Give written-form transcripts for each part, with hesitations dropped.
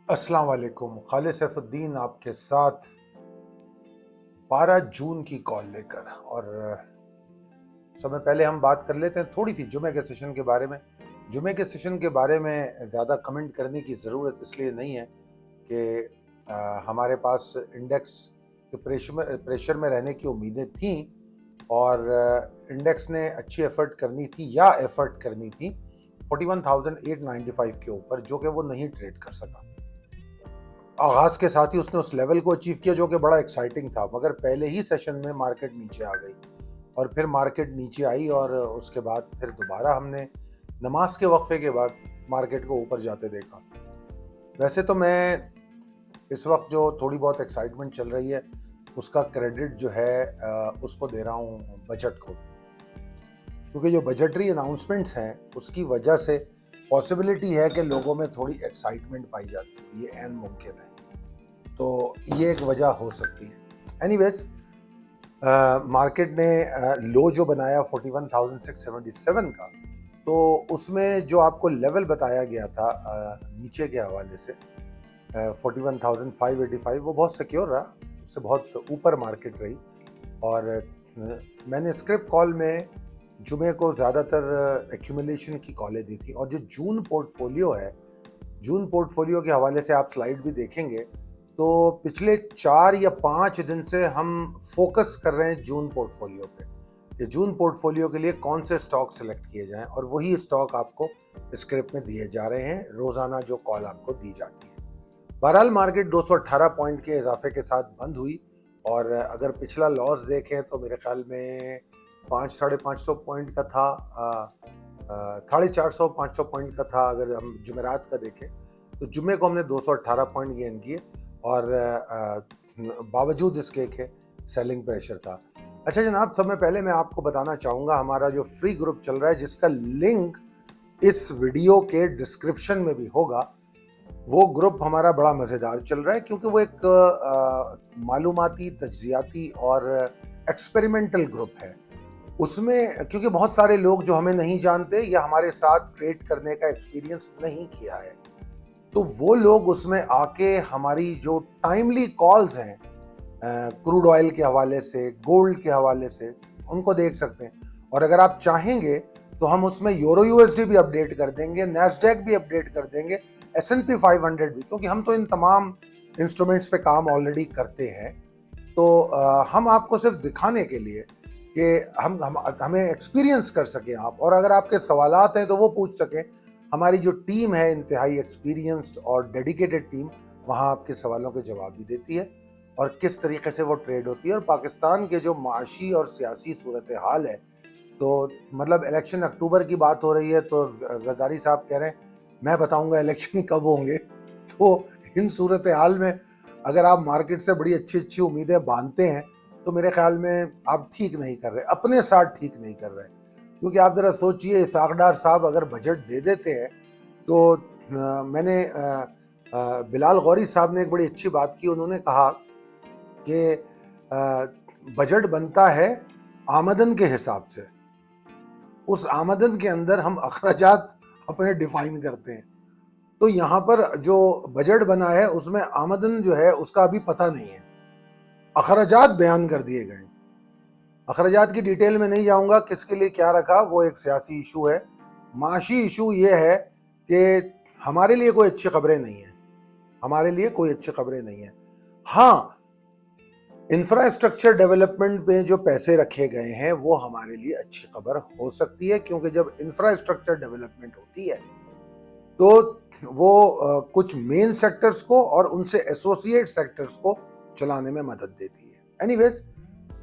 अस्सलाम वालेकुम। खालिद सैफुद्दीन आपके साथ 12 जून की कॉल लेकर। और समय पहले हम बात कर लेते हैं थोड़ी सी जुमे के सेशन के बारे में। जुमे के सेशन के बारे में ज़्यादा कमेंट करने की ज़रूरत इसलिए नहीं है कि हमारे पास इंडेक्स के प्रेशर में रहने की उम्मीदें थीं और इंडेक्स ने अच्छी एफर्ट करनी थी या एफर्ट करनी थी 41,895 के ऊपर, जो कि वो नहीं ट्रेड कर सका। आगाज के साथ ही उसने उस लेवल को अचीव किया जो कि बड़ा एक्साइटिंग था, मगर पहले ही सेशन में मार्केट नीचे आ गई और फिर मार्केट नीचे आई और उसके बाद फिर दोबारा हमने नमाज के वक्फे के बाद मार्केट को ऊपर जाते देखा। वैसे तो मैं इस वक्त जो थोड़ी बहुत एक्साइटमेंट चल रही है उसका क्रेडिट जो है उसको दे रहा हूँ बजट को, क्योंकि जो बजटरी अनाउंसमेंट्स हैं उसकी वजह से पॉसिबिलिटी है कि लोगों में थोड़ी एक्साइटमेंट पाई जाती है। ये ऐन मुमकिन है, तो ये एक वजह हो सकती है। एनीवेज, मार्केट ने लो जो बनाया 41,677 का, तो उसमें जो आपको लेवल बताया गया था नीचे के हवाले से 41,585, वो बहुत सिक्योर रहा, उससे बहुत ऊपर मार्केट रही। और मैंने स्क्रिप्ट कॉल में जुमे को ज़्यादातर एक्यूमुलेशन की कॉलें दी थी। और जो जून पोर्टफोलियो है, जून पोर्टफोलियो के हवाले से आप स्लाइड भी देखेंगे तो पिछले 4 या 5 दिन से हम फोकस कर रहे हैं जून पोर्टफोलियो पे कि जून पोर्टफोलियो के लिए कौन से स्टॉक सेलेक्ट किए जाएं, और वही स्टॉक आपको स्क्रिप्ट में दिए जा रहे हैं, रोज़ाना जो कॉल आपको दी जाती है। बहरहाल मार्केट 218 पॉइंट के इजाफे के साथ बंद हुई और अगर पिछला लॉस देखें तो मेरे ख्याल में 500-550 पॉइंट का था, 450-500 पॉइंट का था। अगर हम जुमेरात का देखें तो जुमे को हमने 218 पॉइंट गेन किए और बावजूद इसके के सेलिंग प्रेशर था। अच्छा जनाब, समय पहले मैं आपको बताना चाहूँगा हमारा जो फ्री ग्रुप चल रहा है, जिसका लिंक इस वीडियो के डिस्क्रिप्शन में भी होगा, वो ग्रुप हमारा बड़ा मज़ेदार चल रहा है क्योंकि वो एक मालूमाती, तज्ज़ियाती और एक्सपेरिमेंटल ग्रुप है। उसमें क्योंकि बहुत सारे लोग जो हमें नहीं जानते या हमारे साथ ट्रेड करने का एक्सपीरियंस नहीं किया है, तो वो लोग उसमें आके हमारी जो टाइमली कॉल्स हैं क्रूड ऑयल के हवाले से, गोल्ड के हवाले से, उनको देख सकते हैं। और अगर आप चाहेंगे तो हम उसमें यूरो यूएसडी भी अपडेट कर देंगे, नैस्डैक भी अपडेट कर देंगे, S&P 500 भी, क्योंकि हम तो इन तमाम इंस्ट्रूमेंट्स पे काम ऑलरेडी करते हैं। तो हम आपको सिर्फ दिखाने के लिए कि हमें एक्सपीरियंस कर सकें आप, और अगर आपके सवालात हैं तो वो पूछ सकें। हमारी जो टीम है इंतहाई एक्सपीरियंस्ड और डेडिकेटेड टीम, वहाँ आपके सवालों के जवाब भी देती है और किस तरीके से वो ट्रेड होती है। और पाकिस्तान के जो माशी और सियासी सूरत हाल है, तो मतलब इलेक्शन अक्टूबर की बात हो रही है, तो जरदारी साहब कह रहे हैं मैं बताऊंगा इलेक्शन कब होंगे। तो इन सूरत हाल में अगर आप मार्केट से बड़ी अच्छी अच्छी उम्मीदें बांधते हैं तो मेरे ख्याल में आप ठीक नहीं कर रहे, अपने साथ ठीक नहीं कर रहे। क्योंकि आप ज़रा सोचिए, इसाक डार साहब अगर बजट दे देते हैं तो मैंने बिलाल गौरी साहब ने एक बड़ी अच्छी बात की। उन्होंने कहा कि बजट बनता है आमदन के हिसाब से, उस आमदन के अंदर हम अखराजात अपने डिफाइन करते हैं। तो यहाँ पर जो बजट बना है उसमें आमदन जो है उसका अभी पता नहीं है, अखराजात बयान कर दिए गए। अखराजात की डिटेल में नहीं जाऊंगा, किसके लिए क्या रखा, वो एक सियासी इशू है। माशी इशू ये है कि हमारे लिए कोई अच्छी खबरें नहीं है, हमारे लिए कोई अच्छी खबरें नहीं है। हाँ, इंफ्रास्ट्रक्चर डेवलपमेंट में जो पैसे रखे गए हैं वो हमारे लिए अच्छी खबर हो सकती है, क्योंकि जब इंफ्रास्ट्रक्चर डेवलपमेंट होती है तो वो कुछ मेन सेक्टर्स को और उनसे एसोसिएट सेक्टर्स को चलाने में मदद देती है। एनीवेज,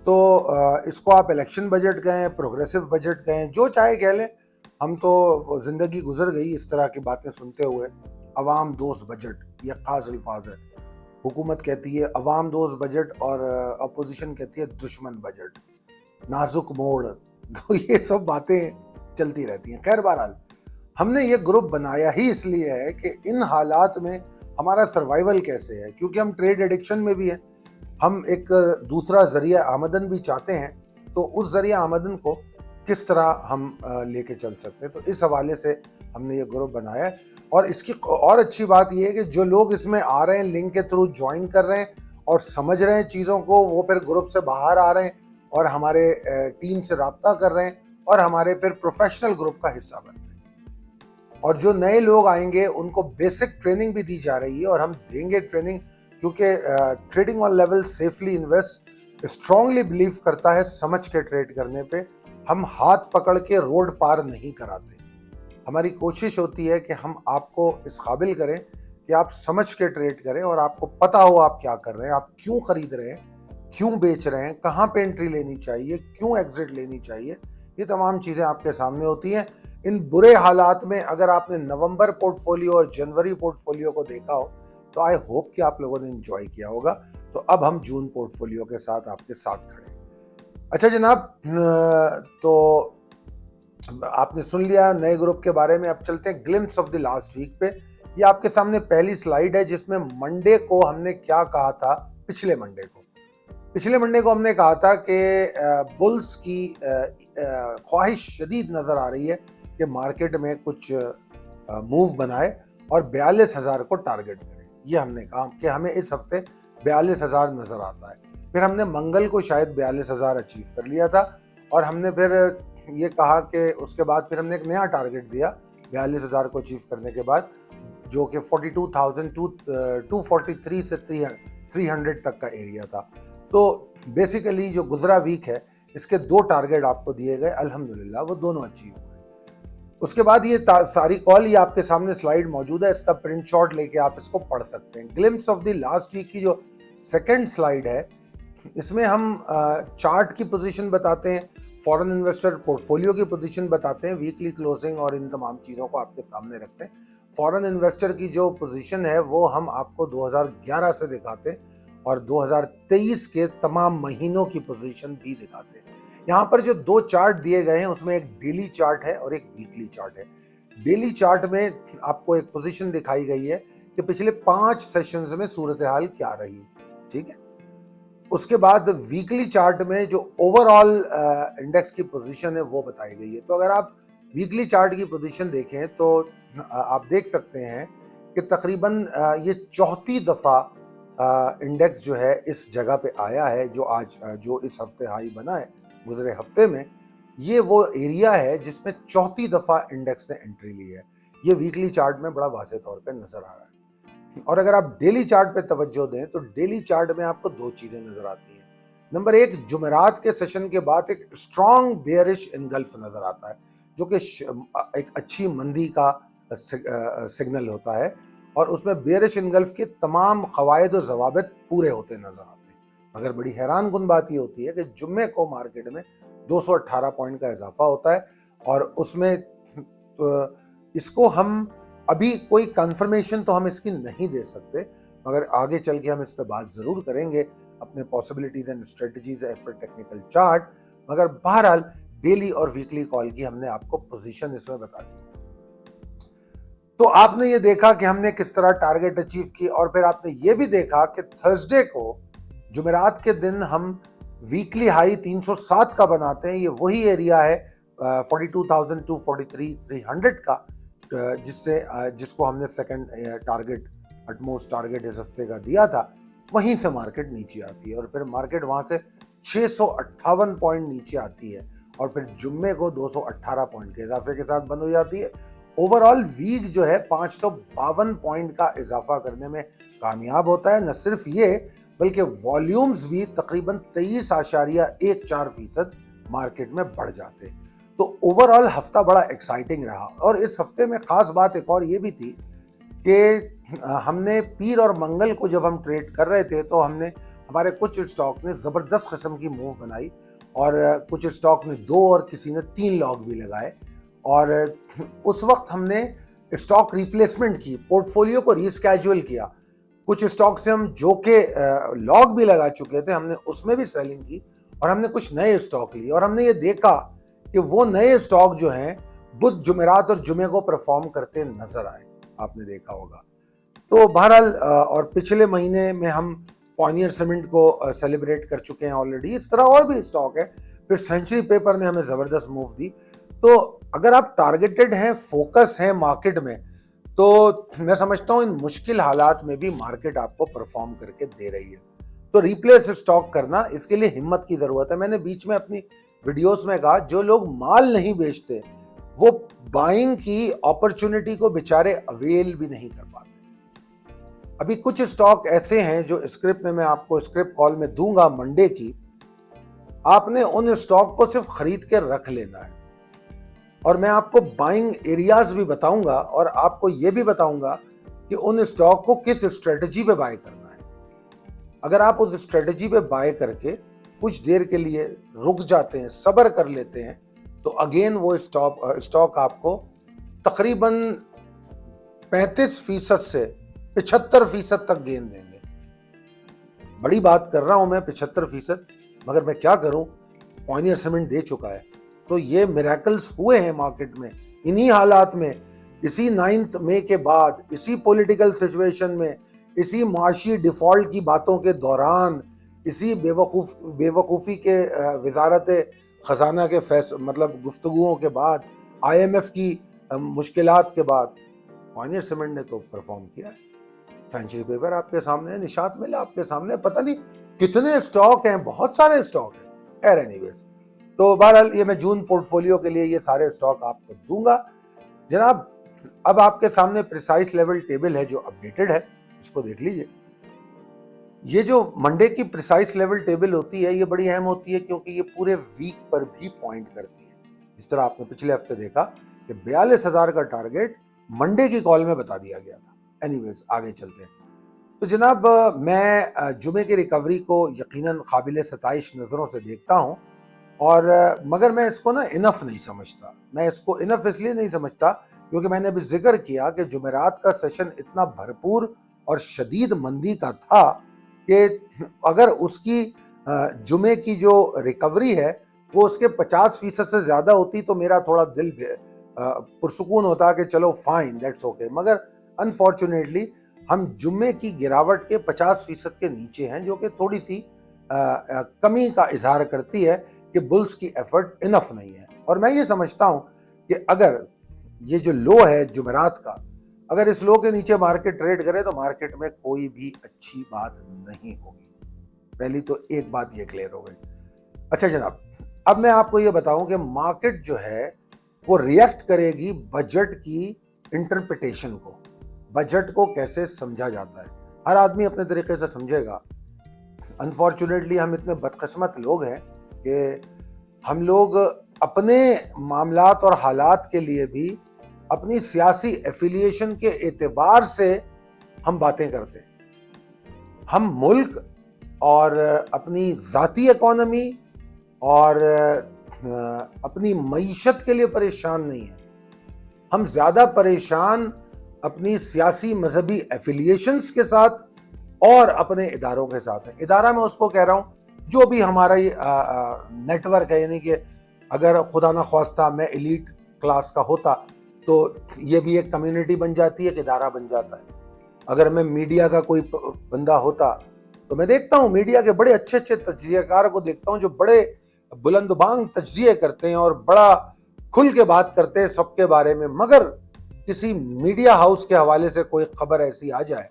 तो इसको आप इलेक्शन बजट कहें, प्रोग्रेसिव बजट कहें, जो चाहे कह लें, हम तो जिंदगी गुजर गई इस तरह की बातें सुनते हुए। अवाम दोस्त बजट, ये खास अल्फाज है। हुकूमत कहती है अवाम दोस्त बजट और अपोजिशन कहती है दुश्मन बजट, नाजुक मोड़। तो ये सब बातें चलती रहती हैं। खैर बहरहाल, हमने ये ग्रुप बनाया ही इसलिए है कि इन हालात में हमारा सर्वाइवल कैसे है, क्योंकि हम ट्रेड एडिक्शन में भी हैं, हम एक दूसरा जरिया आमदन भी चाहते हैं, तो उस जरिया आमदन को किस तरह हम लेके चल सकते हैं, तो इस हवाले से हमने ये ग्रुप बनाया है। और इसकी और अच्छी बात यह है कि जो लोग इसमें आ रहे हैं लिंक के थ्रू ज्वाइन कर रहे हैं और समझ रहे हैं चीज़ों को, वो फिर ग्रुप से बाहर आ रहे हैं और हमारे टीम से राब्ता कर रहे हैं और हमारे फिर प्रोफेशनल ग्रुप का हिस्सा बन रहे हैं। और जो नए लोग आएंगे उनको बेसिक ट्रेनिंग भी दी जा रही है और हम देंगे ट्रेनिंग, क्योंकि trading on level safely invest strongly believe करता है समझ के ट्रेड करने पे। हम हाथ पकड़ के रोड पार नहीं कराते। हमारी कोशिश होती है कि हम आपको इस काबिल करें कि आप समझ के ट्रेड करें और आपको पता हो आप क्या कर रहे हैं, आप क्यों खरीद रहे हैं, क्यों बेच रहे हैं, कहाँ पे एंट्री लेनी चाहिए, क्यों एग्जिट लेनी चाहिए। ये तमाम चीज़ें आपके सामने होती हैं। इन बुरे हालात में अगर आपने नवंबर पोर्टफोलियो और जनवरी पोर्टफोलियो को देखा हो तो आई होप कि आप लोगों ने एंजॉय किया होगा। तो अब हम जून पोर्टफोलियो के साथ आपके साथ खड़े हैं। अच्छा जनाब, तो आपने सुन लिया नए ग्रुप के बारे में। अब चलते हैं glimpse of the last week पे। ये आपके सामने पहली स्लाइड है जिसमें मंडे को हमने क्या कहा था। पिछले मंडे को हमने कहा था कि बुल्स की ख्वाहिश शदीद नजर आ रही है कि मार्केट में कुछ मूव बनाए और 42,000 को टारगेट करें। ये हमने कहा कि हमें इस हफ्ते 42,000 नजर आता है। फिर हमने मंगल को शायद 42,000 अचीव कर लिया था और हमने फिर ये कहा कि उसके बाद फिर हमने एक नया टारगेट दिया 42,000 को अचीव करने के बाद, जो कि 42,243 से 300 तक का एरिया था। तो बेसिकली जो गुजरा वीक है इसके दो टारगेट आपको दिए गए, अल्हम्दुलिल्लाह वो दोनों अचीव हुए। उसके बाद ये सारी कॉल ये आपके सामने स्लाइड मौजूद है, इसका प्रिंट शॉट लेके आप इसको पढ़ सकते हैं। Glimpse of the last week की जो सेकंड स्लाइड है इसमें हम चार्ट की पोजीशन बताते हैं, फॉरेन इन्वेस्टर पोर्टफोलियो की पोजीशन बताते हैं, वीकली क्लोजिंग और इन तमाम चीज़ों को आपके सामने रखते हैं। फॉरेन इन्वेस्टर की जो पोजीशन है वो हम आपको 2011 से दिखाते हैं और 2023 के तमाम महीनों की पोजीशन भी दिखाते हैं। यहाँ पर जो दो चार्ट दिए गए हैं उसमें एक डेली चार्ट है और एक वीकली चार्ट है। डेली चार्ट में आपको एक पोजीशन दिखाई गई है कि पिछले 5 सेशंस में सूरत हाल क्या रही, ठीक है। उसके बाद वीकली चार्ट में जो ओवरऑल इंडेक्स की पोजीशन है वो बताई गई है। तो अगर आप वीकली चार्ट की पोजीशन देखें तो आप देख सकते हैं कि तकरीबन ये चौथी दफ़ा इंडेक्स जो है इस जगह पे आया है जो इस हफ्ते हाई बना है गुजरे हफ्ते में। ये वो एरिया है जिसमें चौथी दफ़ा इंडेक्स ने एंट्री ली है। ये वीकली चार्ट में बड़ा वाज़ेह तौर पे नज़र आ रहा है। और अगर आप डेली चार्ट पे तवज्जो दें तो डेली चार्ट में आपको दो चीज़ें नज़र आती हैं। नंबर एक, जुमेरात के सेशन के बाद एक स्ट्रॉन्ग बेयरिश इनगल्फ नज़र आता है जो कि एक अच्छी मंदी का सिग्नल होता है और उसमें बेयरिश इनगल्फ के तमाम क़वायद और ज़वाबित पूरे होते नज़र आते हैं। मगर बड़ी हैरान कुन बात ये होती है कि जुम्मे को मार्केट में 218 पॉइंट का इजाफा होता है और उसमें इसको हम अभी कोई कंफर्मेशन तो हम इसकी नहीं दे सकते, मगर आगे चल के हम इस पे बात ज़रूर करेंगे अपने possibilities and strategies as per technical chart. मगर बहरहाल डेली और वीकली कॉल की हमने आपको पोजीशन इसमें बता दी। तो आपने ये देखा कि हमने किस तरह टारगेट अचीव की और फिर आपने ये भी देखा कि थर्सडे को जुमेरात के दिन हम वीकली हाई 307 का बनाते हैं। ये वही एरिया है 42,243 300 का जिसको हमने सेकंड टारगेट अटमोस्ट टारगेट इस हफ्ते का दिया था। वहीं से मार्केट नीचे आती है और फिर मार्केट वहां से 658 पॉइंट नीचे आती है और फिर जुम्मे को 218 पॉइंट के इजाफे के साथ बंद हो जाती है। ओवरऑल वीक जो है 552 पॉइंट का इजाफा करने में कामयाब होता है। न सिर्फ ये बल्कि वॉल्यूम्स भी तकरीबन 23.14% मार्केट में बढ़ जाते हैं। तो ओवरऑल हफ्ता बड़ा एक्साइटिंग रहा और इस हफ्ते में ख़ास बात एक और ये भी थी कि हमने पीर और मंगल को जब हम ट्रेड कर रहे थे तो हमारे कुछ स्टॉक ने ज़बरदस्त किस्म की मूव बनाई और कुछ स्टॉक ने 2 और किसी ने 3 लॉग भी लगाए और उस वक्त हमने स्टॉक रिप्लेसमेंट की, पोर्टफोलियो को रीस्केजुअल किया। कुछ स्टॉक से हम जो के लॉग भी लगा चुके थे हमने उसमें भी सेलिंग की और हमने कुछ नए स्टॉक लिए और हमने ये देखा कि वो नए स्टॉक जो हैं बुध, जुमेरात और जुमे को परफॉर्म करते नजर आए, आपने देखा होगा। तो बहरहाल और पिछले महीने में हम पॉनियर सीमेंट को सेलिब्रेट कर चुके हैं ऑलरेडी। इस तरह और भी स्टॉक है। फिर सेंचुरी पेपर ने हमें ज़बरदस्त मूव दी। तो अगर आप टारगेटेड हैं, फोकस हैं मार्केट में, तो मैं समझता हूँ इन मुश्किल हालात में भी मार्केट आपको परफॉर्म करके दे रही है। तो रिप्लेस स्टॉक करना, इसके लिए हिम्मत की जरूरत है। मैंने बीच में अपनी वीडियोस में कहा, जो लोग माल नहीं बेचते वो बाइंग की अपॉर्चुनिटी को बेचारे अवेल भी नहीं कर पाते। अभी कुछ स्टॉक ऐसे हैं जो स्क्रिप्ट में मैं आपको स्क्रिप्ट कॉल में दूंगा मंडे की, आपने उन स्टॉक को सिर्फ खरीद के रख लेना है। और मैं आपको बाइंग एरियाज भी बताऊंगा और आपको यह भी बताऊंगा कि उन स्टॉक को किस स्ट्रेटजी पे बाय करना है। अगर आप उस स्ट्रेटजी पे बाय करके कुछ देर के लिए रुक जाते हैं, सब्र कर लेते हैं, तो अगेन वो स्टॉक आपको तकरीबन 35% से 75% तक गेन देंगे। बड़ी बात कर रहा हूं मैं 75%, मगर मैं क्या करूं, पॉइनियर सीमेंट दे चुका है। तो ये मिरेकल्स हुए हैं मार्केट में। इन्हीं हालात में, इसी 9 मई के बाद, इसी पॉलिटिकल सिचुएशन में, इसी माशी डिफॉल्ट की बातों के दौरान, इसी बेवकूफ़ी के वजारत खजाना के मतलब गुफ्तगुओं के बाद, IMF की मुश्किलात के बाद, पॉइनियर सीमेंट ने तो परफॉर्म किया है। साइंटिफिक पेपर आपके सामने है, निशात मिल आपके सामने, पता नहीं कितने स्टॉक हैं, बहुत सारे स्टॉक हैं। खैर एनीवेज, तो बहरहाल ये मैं जून पोर्टफोलियो के लिए ये सारे स्टॉक आपको दूंगा जनाब। अब आपके सामने प्रिसाइस लेवल टेबल है जो अपडेटेड है, इसको देख लीजिए। ये जो मंडे की प्रिसाइस लेवल टेबल होती है, ये बड़ी अहम होती है क्योंकि ये पूरे वीक पर भी पॉइंट करती है। जिस तरह आपने पिछले हफ्ते देखा कि 42,000 का टारगेट मंडे की कॉल में बता दिया गया था। एनीवेज, आगे चलते हैं। तो जनाब, मैं जुमे की रिकवरी को यकीनन काबिल सताइश नज़रों से देखता हूँ, और मगर मैं इसको ना इनफ नहीं समझता। मैं इसको इनफ इसलिए नहीं समझता क्योंकि मैंने अभी जिक्र किया कि जुमेरात का सेशन इतना भरपूर और शदीद मंदी का था कि अगर उसकी जुमे की जो रिकवरी है वो उसके 50% से ज़्यादा होती तो मेरा थोड़ा दिल पुरसुकून होता कि चलो फाइन, दैट्स ओके। मगर अनफॉर्चुनेटली हम जुम्मे की गिरावट के 50% के नीचे हैं, जो कि थोड़ी सी कमी का इजहार करती है कि बुल्स की एफर्ट इनफ नहीं है। और मैं ये समझता हूं कि अगर ये जो लो है जुमेरात का, अगर इस लो के नीचे मार्केट ट्रेड करे तो मार्केट में कोई भी अच्छी बात नहीं होगी। पहली तो एक बात ये क्लियर हो गई। अच्छा जनाब, अब मैं आपको ये बताऊं कि मार्केट जो है वो रिएक्ट करेगी बजट की इंटरप्रिटेशन को। बजट को कैसे समझा जाता है, हर आदमी अपने तरीके से समझेगा। अनफॉर्चुनेटली हम इतने बदकिस्मत लोग हैं कि हम लोग अपने मामलात और हालात के लिए भी अपनी सियासी एफिलिएशन के एतबार से हम बातें करते हैं। हम मुल्क और अपनी ज़ाती इकोनॉमी और अपनी मईशत के लिए परेशान नहीं है। हम ज़्यादा परेशान अपनी सियासी मजहबी एफिलिएशंस के साथ और अपने इदारों के साथ है। इदारा मैं उसको कह रहा हूँ जो भी हमारा ये नेटवर्क है, यानी कि अगर खुदा न ख्वास्ता मैं एलीट क्लास का होता तो ये भी एक कम्युनिटी बन जाती है, एक इदारा बन जाता है। अगर मैं मीडिया का कोई बंदा होता तो मैं देखता हूँ मीडिया के बड़े अच्छे अच्छे तज्जियाकार को देखता हूँ जो बड़े बुलंदबांग तज्जिए करते हैं और बड़ा खुल के बात करते हैं सबके बारे में। मगर किसी मीडिया हाउस के हवाले से कोई खबर ऐसी आ जाए,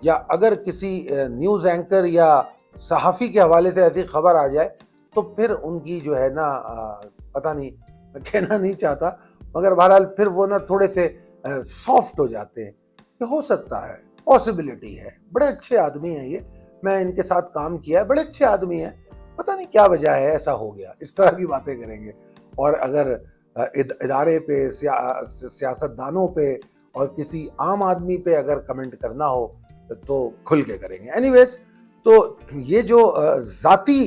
या अगर किसी न्यूज़ एंकर या सहाफ़ी के हवाले से ऐसी खबर आ जाए, तो फिर उनकी जो है ना पता नहीं, मैं कहना नहीं चाहता, मगर बहरहाल फिर वो ना थोड़े से सॉफ्ट हो जाते हैं कि हो सकता है, पॉसिबिलिटी है, बड़े अच्छे आदमी हैं ये, मैं इनके साथ काम किया है, बड़े अच्छे आदमी हैं, पता नहीं क्या वजह है ऐसा हो गया, इस तरह की बातें करेंगे। और अगर इदारे पे, सियासतदानों पे और किसी आम आदमी पे अगर कमेंट करना हो तो खुल के करेंगे। एनीवेज, तो ये जो जाती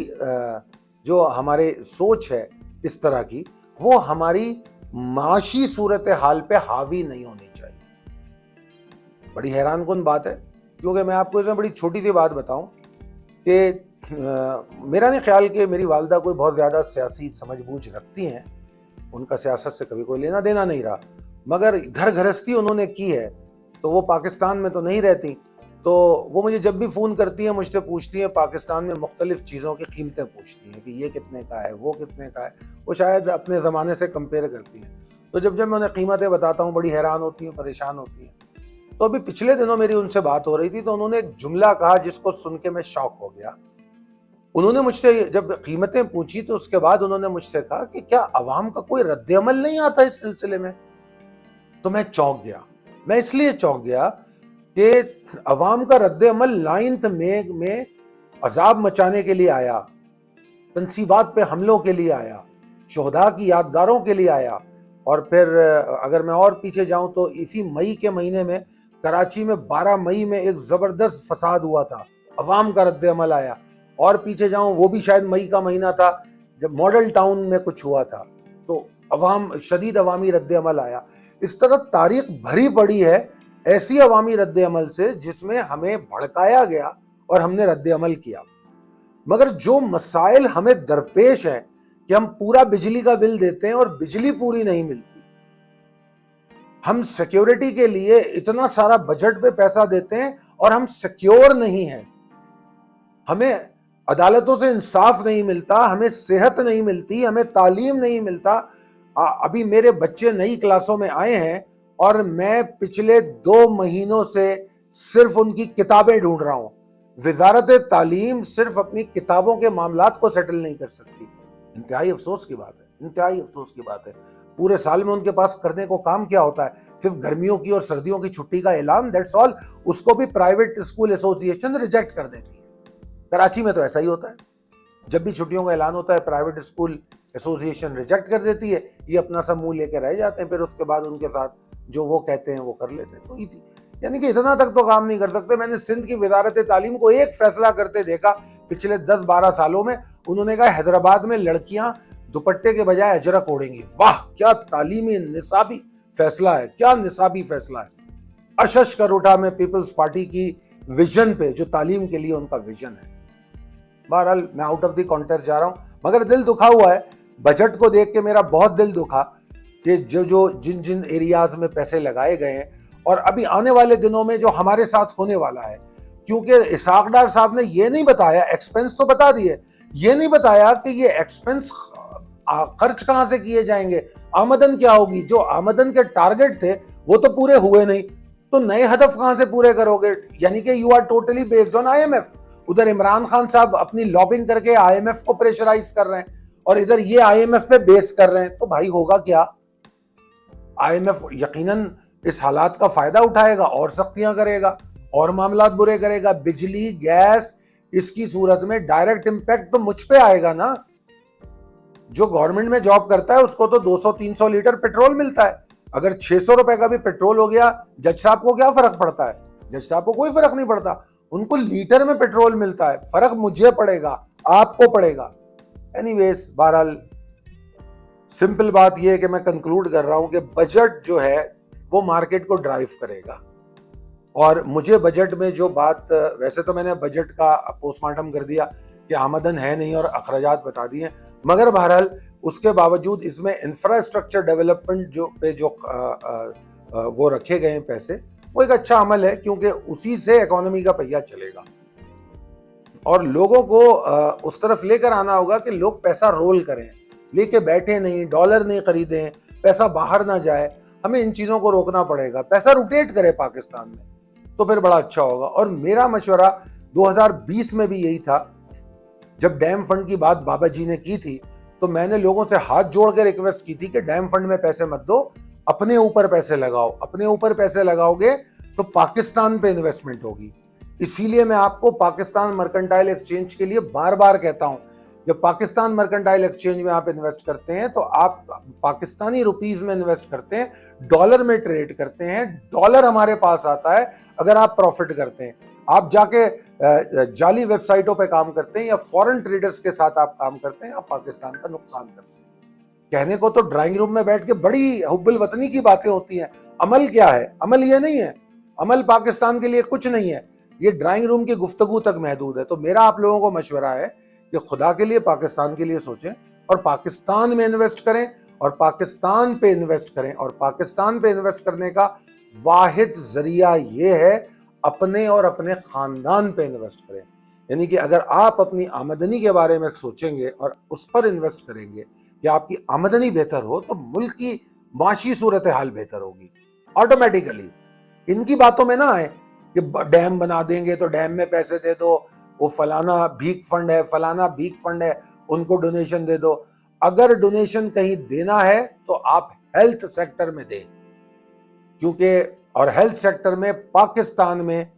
जो हमारे सोच है इस तरह की, वो हमारी माशी सूरत हाल पे हावी नहीं होनी चाहिए। बड़ी हैरान कुन बात है, क्योंकि मैं आपको इसमें बड़ी छोटी सी बात बताऊं कि मेरा नहीं ख्याल कि मेरी वालदा कोई बहुत ज़्यादा सियासी समझबूझ रखती हैं, उनका सियासत से कभी कोई लेना देना नहीं रहा, मगर घर गृहस्थी उन्होंने की है, तो वो पाकिस्तान में तो नहीं रहती, तो वो मुझे जब भी फ़ोन करती हैं मुझसे पूछती हैं पाकिस्तान में मुख्तलिफ़ चीज़ों की कीमतें पूछती हैं कि ये कितने का है, वो कितने का है, वो शायद अपने ज़माने से कंपेयर करती हैं। तो जब जब मैं उन्हें कीमतें बताता हूँ बड़ी हैरान होती हैं, परेशान होती हैं। तो अभी पिछले दिनों मेरी उनसे बात हो रही थी, तो उन्होंने एक जुमला कहा जिसको सुन के मैं शॉक हो गया। उन्होंने मुझसे जब कीमतें पूछी तो उसके बाद उन्होंने मुझसे कहा कि क्या अवाम का कोई रद्द-ए-अमल नहीं आता इस सिलसिले में? तो मैं चौंक गया। मैं इसलिए चौंक गया कि अवाम का रद्द-ए-अमल 9th मई में अजाब मचाने के लिए आया, तनसीबात पे हमलों के लिए आया, शुहदा की यादगारों के लिए आया, और फिर अगर मैं और पीछे जाऊं तो इसी मई के महीने में कराची में 12 मई में एक जबरदस्त फसाद हुआ था, अवाम का रद्द अमल आया। और पीछे जाऊं वो भी शायद मई का महीना था जब मॉडल टाउन में कुछ हुआ था, तो अवाम शदीद अवामी रद्द अमल आया। इस तरह तारीख भरी पड़ी है ऐसी अवामी रद्द अमल से जिसमें हमें भड़काया गया और हमने रद्द अमल किया। मगर जो मसाइल हमें दरपेश है कि हम पूरा बिजली का बिल देते हैं और बिजली पूरी नहीं मिलती, हम सिक्योरिटी के लिए इतना सारा बजट पे पैसा देते हैं और हम सिक्योर नहीं हैं, हमें अदालतों से इंसाफ नहीं मिलता, हमें सेहत नहीं मिलती, हमें तालीम नहीं मिलता। अभी मेरे बच्चे नई क्लासों में आए हैं और मैं पिछले 2 महीनों से सिर्फ उनकी किताबें ढूंढ रहा हूं। वजारत तालीम सिर्फ अपनी किताबों के मामलात को सेटल नहीं कर सकती। इंतहाई अफसोस की बात है, इंतहाई अफसोस की बात है। पूरे साल में उनके पास करने को काम क्या होता है? सिर्फ गर्मियों की और सर्दियों की छुट्टी का ऐलान, दैट्स ऑल। उसको भी प्राइवेट स्कूल एसोसिएशन रिजेक्ट कर देती है। कराची में तो ऐसा ही होता है, जब भी छुट्टियों का ऐलान होता है प्राइवेट स्कूल एसोसिएशन रिजेक्ट कर देती है, ये अपना सब मुंह लेके रह जाते हैं, फिर उसके बाद उनके साथ जो वो कहते हैं वो कर लेते हैं। तो यानी कि इतना तक तो काम नहीं कर सकते। मैंने सिंध की वजारत तालीम को एक फैसला करते देखा पिछले 10-12 सालों में। उन्होंने कहा हैदराबाद में लड़कियां दुपट्टे के बजाय अजरक ओढ़ेंगी। वाह, क्या तालीमी निसाबी फैसला है, क्या निसाबी फैसला है। अशश कर उठा मैं पीपल्स पार्टी की विजन पे, जो तालीम के लिए उनका विजन है। बहरहाल मैं आउट ऑफ द कॉन्टेक्स्ट जा रहा हूं, मगर दिल दुखा हुआ है। बजट को देख के मेरा बहुत दिल दुखा कि जिन जिन एरियाज में पैसे लगाए गए हैं और अभी आने वाले दिनों में जो हमारे साथ होने वाला है, क्योंकि इसाक डार साहब ने ये नहीं बताया, एक्सपेंस तो बता दिए, ये नहीं बताया कि ये एक्सपेंस खर्च कहां से किए जाएंगे, आमदन क्या होगी। जो आमदन के टारगेट थे वो तो पूरे हुए नहीं, तो नए हदफ कहां से पूरे करोगे? यानी कि you are totally based on IMF. उधर इमरान खान साहब अपनी लॉबिंग करके आईएमएफ को प्रेशराइज कर रहे हैं और इधर ये आईएमएफ पे बेस कर रहे हैं, तो भाई होगा क्या? आईएमएफ यकीनन इस हालात का फायदा उठाएगा और सख्तियां करेगा और मामलात बुरे करेगा। बिजली, गैस, इसकी सूरत में डायरेक्ट इंपैक्ट तो मुझ पे आएगा ना। जो गवर्नमेंट में जॉब करता है उसको तो 200-300 लीटर पेट्रोल मिलता है। अगर 600 रुपए का भी पेट्रोल हो गया, जज साहब को क्या फर्क पड़ता है? जज साहब को कोई फर्क नहीं पड़ता, उनको लीटर में पेट्रोल मिलता है। फर्क मुझे पड़ेगा, आपको पड़ेगा। एनीवेज, बहरहाल सिंपल बात यह है कि मैं कंक्लूड कर रहा हूं कि बजट जो है वो मार्केट को ड्राइव करेगा। और मुझे बजट में जो बात, वैसे तो मैंने बजट का पोस्टमार्टम कर दिया कि आमदन है नहीं और अखराजात बता दिए, मगर बहरहाल उसके बावजूद इसमें इंफ्रास्ट्रक्चर डेवलपमेंट जो वो रखे गए हैं पैसे, वो एक अच्छा अमल है, क्योंकि उसी से इकोनॉमी का पहिया चलेगा। और लोगों को उस तरफ लेकर आना होगा कि लोग पैसा रोल करें, लेके बैठे नहीं, डॉलर नहीं खरीदें, पैसा बाहर ना जाए। हमें इन चीजों को रोकना पड़ेगा, पैसा रोटेट करे पाकिस्तान में, तो फिर बड़ा अच्छा होगा। और मेरा मशवरा 2020 में भी यही था, जब डैम फंड की बात बाबा जी ने की थी, तो मैंने लोगों से हाथ जोड़ के रिक्वेस्ट की थी कि डैम फंड में पैसे मत दो, अपने ऊपर पैसे लगाओ। अपने ऊपर पैसे लगाओगे तो पाकिस्तान पे इन्वेस्टमेंट होगी। इसीलिए मैं आपको पाकिस्तान मर्केंटाइल एक्सचेंज के लिए बार बार कहता हूं, जब पाकिस्तान मर्केंटाइल एक्सचेंज में आप इन्वेस्ट करते हैं तो आप पाकिस्तानी रुपीस में इन्वेस्ट करते हैं, डॉलर में ट्रेड करते हैं, डॉलर हमारे पास आता है। अगर आप प्रॉफिट करते हैं, आप जाके जाली वेबसाइटों पे काम करते हैं या फॉरेन ट्रेडर्स के साथ आप काम करते हैं, आप पाकिस्तान का नुकसान करते हैं। कहने को तो ड्राइंग रूम में बैठ के बड़ी हुब्बुल वतनी की बातें होती हैं, अमल क्या है? अमल ये नहीं है, अमल पाकिस्तान के लिए कुछ नहीं है, ये ड्राइंग रूम की गुफ्तगू तक महदूद है। तो मेरा आप लोगों को मशवरा है कि खुदा के लिए पाकिस्तान के लिए सोचें और पाकिस्तान में इन्वेस्ट करें और पाकिस्तान पे इन्वेस्ट करें। और पाकिस्तान पे इन्वेस्ट करने का वाहिद जरिया ये है, अपने और अपने खानदान पे इन्वेस्ट करें। यानी कि अगर आप अपनी आमदनी के बारे में सोचेंगे और उस पर इन्वेस्ट करेंगे कि आपकी आमदनी बेहतर हो, तो मुल्क की माशी सूरत हाल बेहतर होगी ऑटोमेटिकली। इनकी बातों में ना आए कि डैम बना देंगे तो डैम में पैसे दे दो, वो फलाना भीख फंड है, फलाना भीख फंड है, उनको डोनेशन दे दो। अगर डोनेशन कहीं देना है तो आप हेल्थ सेक्टर में दें, क्योंकि और हेल्थ सेक्टर में पाकिस्तान में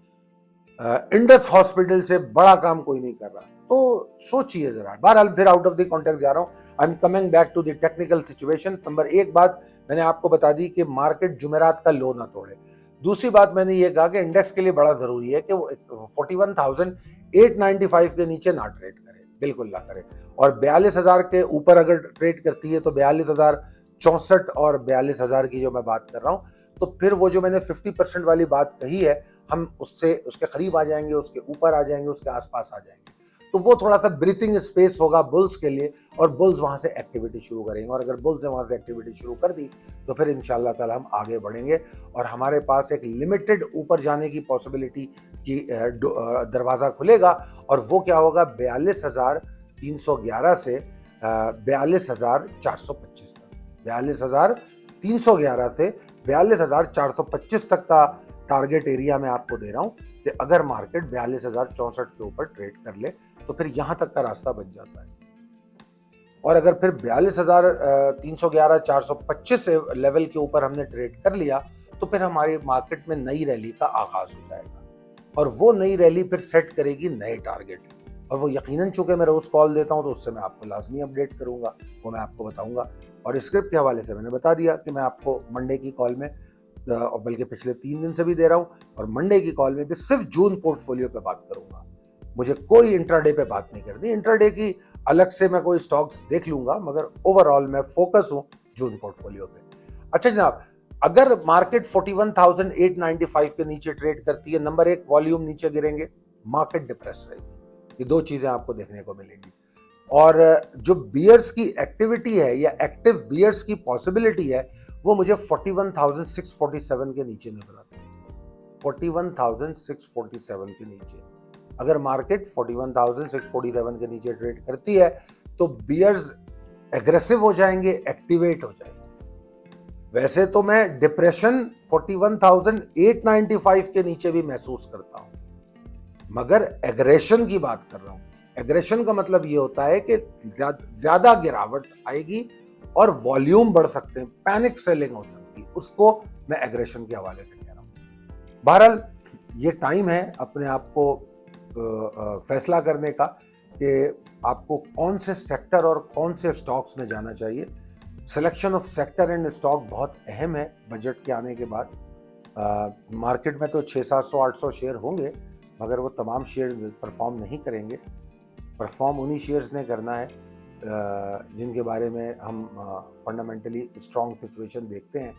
इंडस हॉस्पिटल से बड़ा काम कोई नहीं कर रहा। तो सोचिए जरा। बहरहाल फिर आउट ऑफ द कॉन्टेक्स्ट जा रहा हूं। I am coming back to the technical situation. Number एक बात मैंने आपको बता दी कि मार्केट जुमेरात का लो ना तोड़े। दूसरी बात मैंने ये कहा कि इंडेक्स के लिए बड़ा जरूरी है कि वो 41,895 के नीचे ना ट्रेड करे, बिल्कुल ना करे। और 42,000 के ऊपर अगर ट्रेड करती है तो 42,064 और 42,000 की जो मैं बात कर रहा हूं, तो फिर वो जो मैंने 50% वाली बात कही है, हम उससे उसके करीब आ जाएंगे, उसके ऊपर आ जाएंगे, उसके आसपास आ जाएंगे। तो वो थोड़ा सा ब्रीथिंग स्पेस होगा बुल्स के लिए, और बुल्स वहां से एक्टिविटी शुरू करेंगे। और अगर बुल्स ने वहां से एक्टिविटी शुरू कर दी तो फिर इंशाल्लाह ताला हम आगे बढ़ेंगे और हमारे पास एक लिमिटेड ऊपर जाने की पॉसिबिलिटी की दरवाजा खुलेगा। और वो क्या होगा, 42,311 से 42,425 तक, 42,311 से 42,425 तक का टारगेट एरिया मैं आपको दे रहा हूं कि अगर मार्केट 42,064 के ऊपर ट्रेड कर ले तो फिर यहां तक का रास्ता बन जाता है। और अगर फिर 42,311 425 लेवल के ऊपर हमने ट्रेड कर लिया तो फिर हमारी मार्केट में नई रैली का आगाज हो जाएगा। और वो नई रैली फिर सेट करेगी नए टारगेट, और वो यकीनन चूंकि मैं रोज कॉल देता हूं तो उससे मैं आपको लाजमी अपडेट करूंगा, वो मैं आपको बताऊंगा। और स्क्रिप्ट के हवाले से मैंने बता दिया कि मैं आपको मंडे की कॉल में, और बल्कि पिछले 3 दिन से भी दे रहा हूं, और मंडे की कॉल में भी सिर्फ जून पोर्टफोलियो पे बात करूंगा। मुझे कोई इंट्राडे पे बात नहीं करनी। इंट्राडे की अलग से मैं कोई स्टॉक्स देख लूंगा, मगर ओवरऑल मैं फोकस हूं जून पोर्टफोलियो पे। अच्छा जनाब, अगर मार्केट 41,895 के नीचे ट्रेड करती है, नंबर एक, वॉल्यूम नीचे गिरेंगे, मार्केट डिप्रेस रहेगी। ये दो चीजें आपको देखने को मिलेंगी। और जो बियर्स की एक्टिविटी है या एक्टिव बियर्स की पॉसिबिलिटी है, वो मुझे 41,647 के नीचे नजर आती है। 41,647 के नीचे अगर मार्केट 41,647 के नीचे ट्रेड करती है तो बियर्स एग्रेसिव हो जाएंगे, एक्टिवेट हो जाएंगे। वैसे तो मैं डिप्रेशन 41,895 के नीचे भी महसूस करता हूं, मगर एग्रेशन की बात कर रहा हूं। एग्रेशन का मतलब ये होता है कि ज्यादा गिरावट आएगी और वॉल्यूम बढ़ सकते हैं, पैनिक सेलिंग हो सकती है, उसको मैं एग्रेशन के हवाले से कह रहा हूं। बहरहाल ये टाइम है अपने आप को फैसला करने का कि आपको कौन से सेक्टर और कौन से स्टॉक्स में जाना चाहिए। Selection of sector and stock बहुत अहम है बजट के आने के बाद। मार्केट में तो 600-700-800 शेयर होंगे, मगर वो तमाम शेयर परफॉर्म नहीं करेंगे। परफॉर्म उन्हीं शेयर्स ने करना है जिनके बारे में हम फंडामेंटली स्ट्रॉन्ग सिचुएशन देखते हैं,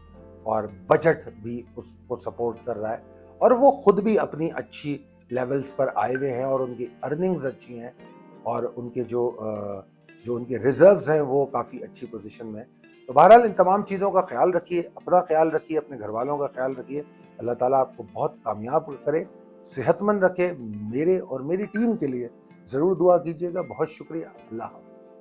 और बजट भी उसको सपोर्ट कर रहा है, और वो खुद भी अपनी अच्छी लेवल्स पर आए हुए हैं, और उनकी अर्निंग्स अच्छी हैं, और उनके जो उनके रिजर्व्स हैं वो काफ़ी अच्छी पोजीशन में। तो बहरहाल इन तमाम चीज़ों का ख्याल रखिए, अपना ख्याल रखिए, अपने घर वालों का ख्याल रखिए। अल्लाह ताला आपको बहुत कामयाब करे, सेहतमंद रखे। मेरे और मेरी टीम के लिए ज़रूर दुआ कीजिएगा। बहुत शुक्रिया। अल्लाह हाफ़िज़।